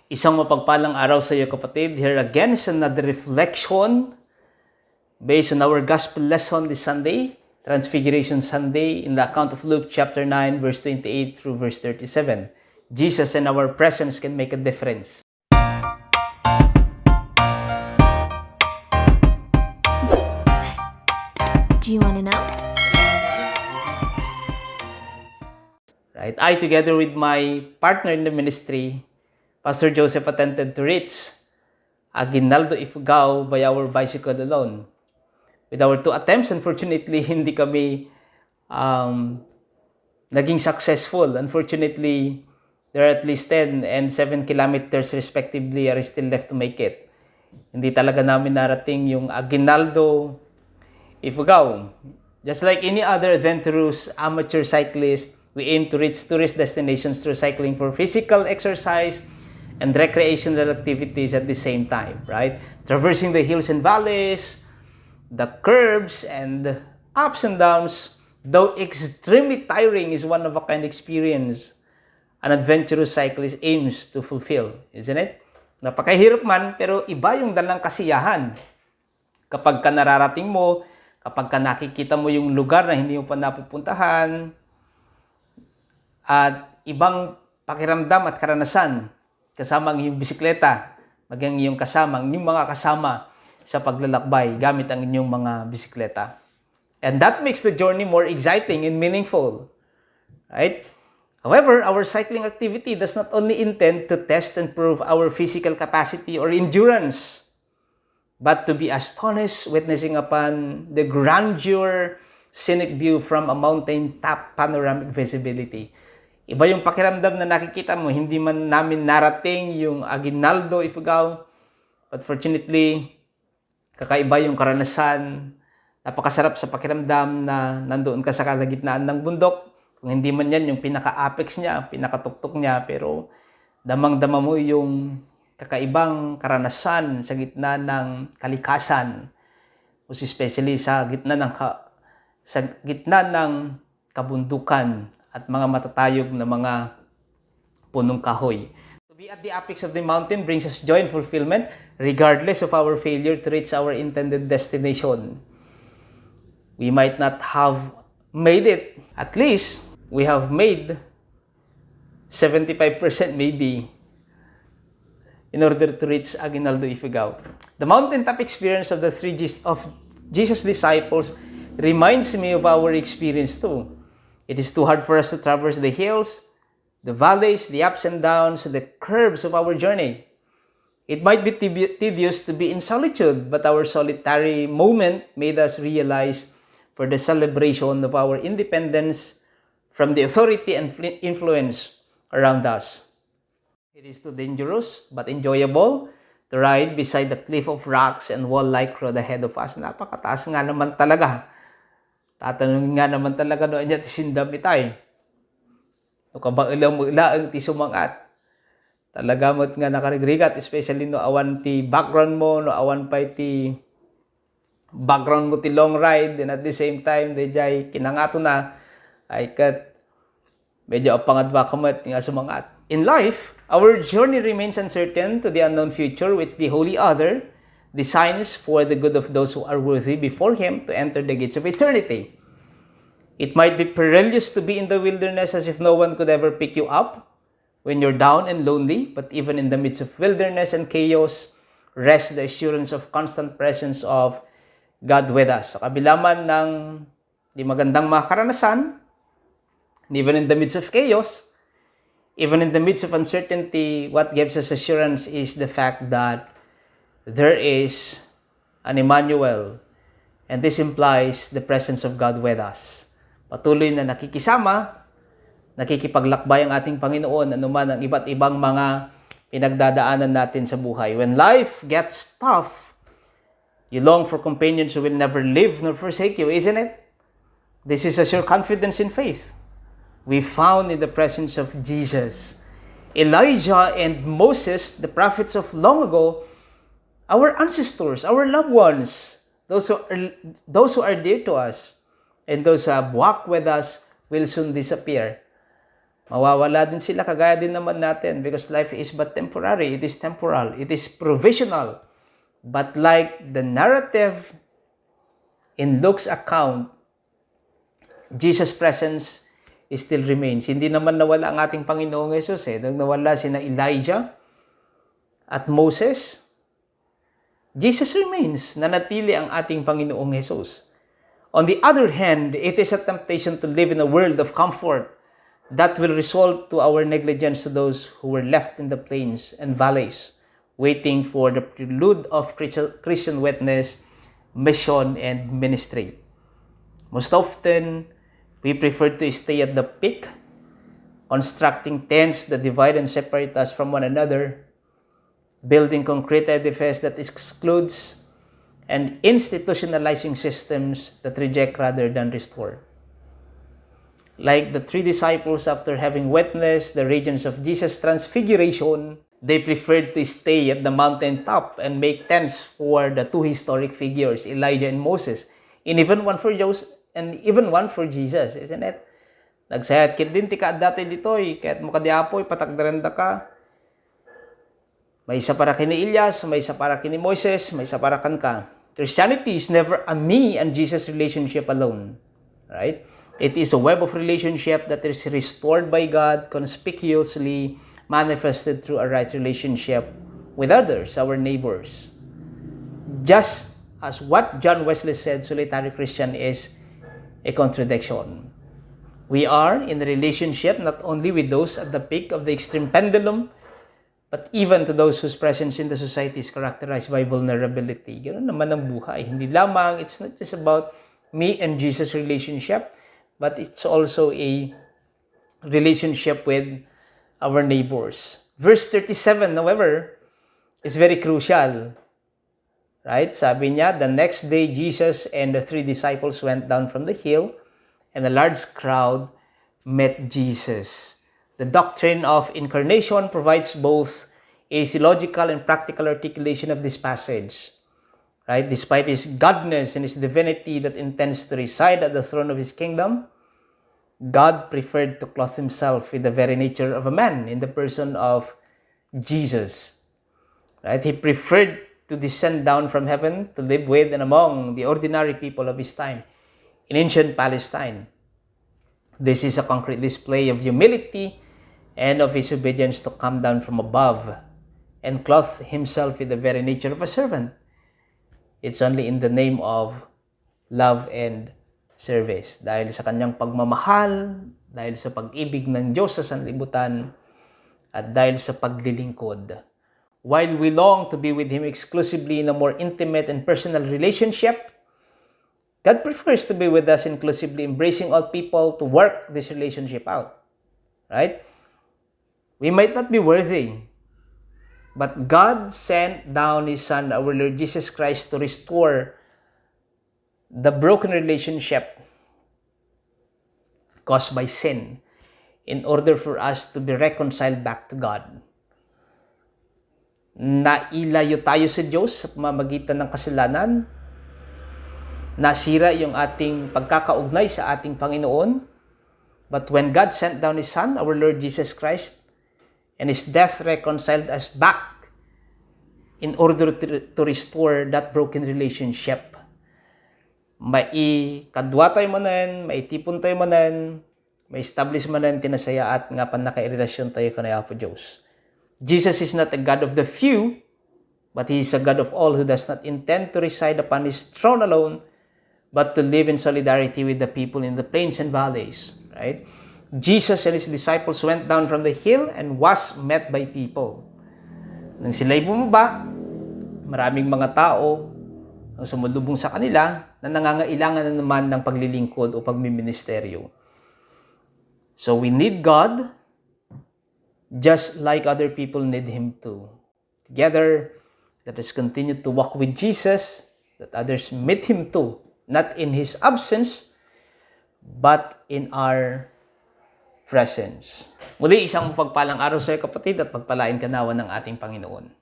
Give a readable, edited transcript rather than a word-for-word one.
Isang mapagpalang araw sa iyo kapatid. Here again is another reflection based on our gospel lesson this Sunday, Transfiguration Sunday, in the account of Luke chapter 9, verse 28 through verse 37. Jesus and our presence can make a difference. Do you want to know? Right? I, together with my partner in the ministry, Pastor Joseph, attempted to reach Aguinaldo Ifugao by our bicycle alone. With our 2 attempts, unfortunately, hindi kami naging successful. Unfortunately, there are at least 10 and 7 kilometers respectively are still left to make it. Hindi talaga namin narating yung Aguinaldo Ifugao. Just like any other adventurous amateur cyclist, we aim to reach tourist destinations through cycling for physical exercise and recreational activities at the same time, right? Traversing the hills and valleys, the curves and ups and downs, though extremely tiring, is one of a kind experience an adventurous cyclist aims to fulfill, isn't it? Napakahirap man, pero iba yung dalang kasiyahan. Kapag ka nararating mo, kapag ka nakikita mo yung lugar na hindi mo pa napupuntahan, at ibang pakiramdam at karanasan, kasama ang iyong bisikleta, maging iyong mga kasama sa paglalakbay gamit ang inyong mga bisikleta. And that makes the journey more exciting and meaningful. Right? However, our cycling activity does not only intend to test and prove our physical capacity or endurance, but to be astonished witnessing upon the grandeur, scenic view from a mountain-top panoramic visibility. Iba yung pakiramdam na nakikita mo, hindi man namin narating yung Aguinaldo Ifugao. But fortunately, kakaiba yung karanasan. Napakasarap sa pakiramdam na nandoon ka sa kalagitnaan ng bundok. Kung hindi man yan yung pinaka-apex niya, pinakatuktok niya, pero damang-dama mo yung kakaibang karanasan sa gitna ng kalikasan. Most especially sa gitna ng kabundukan at mga matatayog na mga punong kahoy. To be at the apex of the mountain brings us joy and fulfillment regardless of our failure to reach our intended destination. We might not have made it. At least, we have made 75% maybe in order to reach Aguinaldo Ifugao. The mountaintop experience of Jesus' disciples reminds me of our experience too. It is too hard for us to traverse the hills, the valleys, the ups and downs, the curves of our journey. It might be tedious to be in solitude, but our solitary moment made us realize for the celebration of our independence from the authority and influence around us. It is too dangerous but enjoyable to ride beside the cliff of rocks and wall-like road ahead of us. Napakataas nga naman talaga. Tatanungin nga naman talaga doon niya, tisindam itay. No kabailang ti sumangat. Talaga mo't nga nakarigrigat, especially no awan ti background mo, no awan pa ti background mo ti long ride, and at the same time, dejay kinangato na, ay kat, medyo apangadwa kamat nga sumangat. In life, our journey remains uncertain to the unknown future with the Holy Other, designs for the good of those who are worthy before Him to enter the gates of eternity. It might be perilous to be in the wilderness as if no one could ever pick you up when you're down and lonely, but even in the midst of wilderness and chaos, rest the assurance of constant presence of God with us. Sa kabilaman ng di magandang mga karanasan, even in the midst of chaos, even in the midst of uncertainty, what gives us assurance is the fact that there is an Emmanuel, and this implies the presence of God with us. Patuloy na nakikisama, nakikipaglakbay ang ating Panginoon, anuman ang iba't ibang mga pinagdadaanan natin sa buhay. When life gets tough, you long for companions who will never leave nor forsake you, isn't it? This is a sure confidence in faith we found in the presence of Jesus. Elijah and Moses, the prophets of long ago, our ancestors, our loved ones, those who are dear to us, and those who have walked with us will soon disappear. Mawawala din sila kagaya din naman natin because life is but temporary. It is temporal. It is provisional. But like the narrative in Luke's account, Jesus' presence still remains. Hindi naman nawala ang ating Panginoong Jesus Nang nawala sina Elijah at Moses, Jesus remains. Nanatili ang ating Panginoong Jesus. On the other hand, it is a temptation to live in a world of comfort that will result to our negligence to those who were left in the plains and valleys, waiting for the prelude of Christian witness, mission, and ministry. Most often, we prefer to stay at the peak, constructing tents that divide and separate us from one another, building concrete edifices that excludes, and institutionalizing systems that reject rather than restore. Like the 3 disciples after having witnessed the regions of Jesus' Transfiguration, they preferred to stay at the mountaintop and make tents for the 2 historic figures, Elijah and Moses, and even one for Jesus, isn't it? Nagsayat kit din tika dati ditoy, kahit mo kadiapoy, patagdaranda ka. May isa para kini Elias, may isa para kini Moses, may isa para kan ka. Christianity is never a me and Jesus relationship alone, right? It is a web of relationship that is restored by God, conspicuously manifested through a right relationship with others, our neighbors. Just as what John Wesley said, solitary Christian is a contradiction. We are in a relationship not only with those at the peak of the extreme pendulum, but even to those whose presence in the society is characterized by vulnerability. Ganoon naman ang buhay. Hindi lamang, it's not just about me and Jesus relationship, but it's also a relationship with our neighbors. Verse 37, however, is very crucial. Right? Sabi niya, the next day, Jesus and the 3 disciples went down from the hill, and a large crowd met Jesus. The doctrine of incarnation provides both a theological and practical articulation of this passage. Right? Despite his godness and his divinity that intends to reside at the throne of his kingdom, God preferred to clothe himself with the very nature of a man in the person of Jesus. Right? He preferred to descend down from heaven to live with and among the ordinary people of his time in ancient Palestine. This is a concrete display of humility and of his obedience to come down from above and clothe himself with the very nature of a servant. It's only in the name of love and service. Dahil sa kanyang pagmamahal, dahil sa pag-ibig ng Diyos sa sanlibutan, at dahil sa paglilingkod. While we long to be with Him exclusively in a more intimate and personal relationship, God prefers to be with us inclusively, embracing all people to work this relationship out. Right? We might not be worthy, but God sent down His Son, our Lord Jesus Christ, to restore the broken relationship caused by sin in order for us to be reconciled back to God. Nailayo tayo sa Diyos sa pamamagitan ng kasalanan, nasira yung ating pagkakaugnay sa ating Panginoon, but when God sent down His Son, our Lord Jesus Christ, and His death reconciled us back in order to restore that broken relationship. Mai kadwa tayo manan, mai tipon tayo manan, may establish manan tinasaya at nga pan nakarelasyon tayo kanay Apo Diyos. Jesus is not a God of the few, but He is a God of all who does not intend to reside upon His throne alone, but to live in solidarity with the people in the plains and valleys. Right? Jesus and His disciples went down from the hill and was met by people. Nang sila'y bumaba, maraming mga tao ang sumulubong sa kanila na nangangailangan na naman ng paglilingkod o pagmiministeryo. So we need God just like other people need Him too. Together, let us continue to walk with Jesus, that others meet Him too, not in His absence, but in our presence. Muli, isang pagpalang araw sa iyo, kapatid, at pagpalain ka nawa ng ating Panginoon.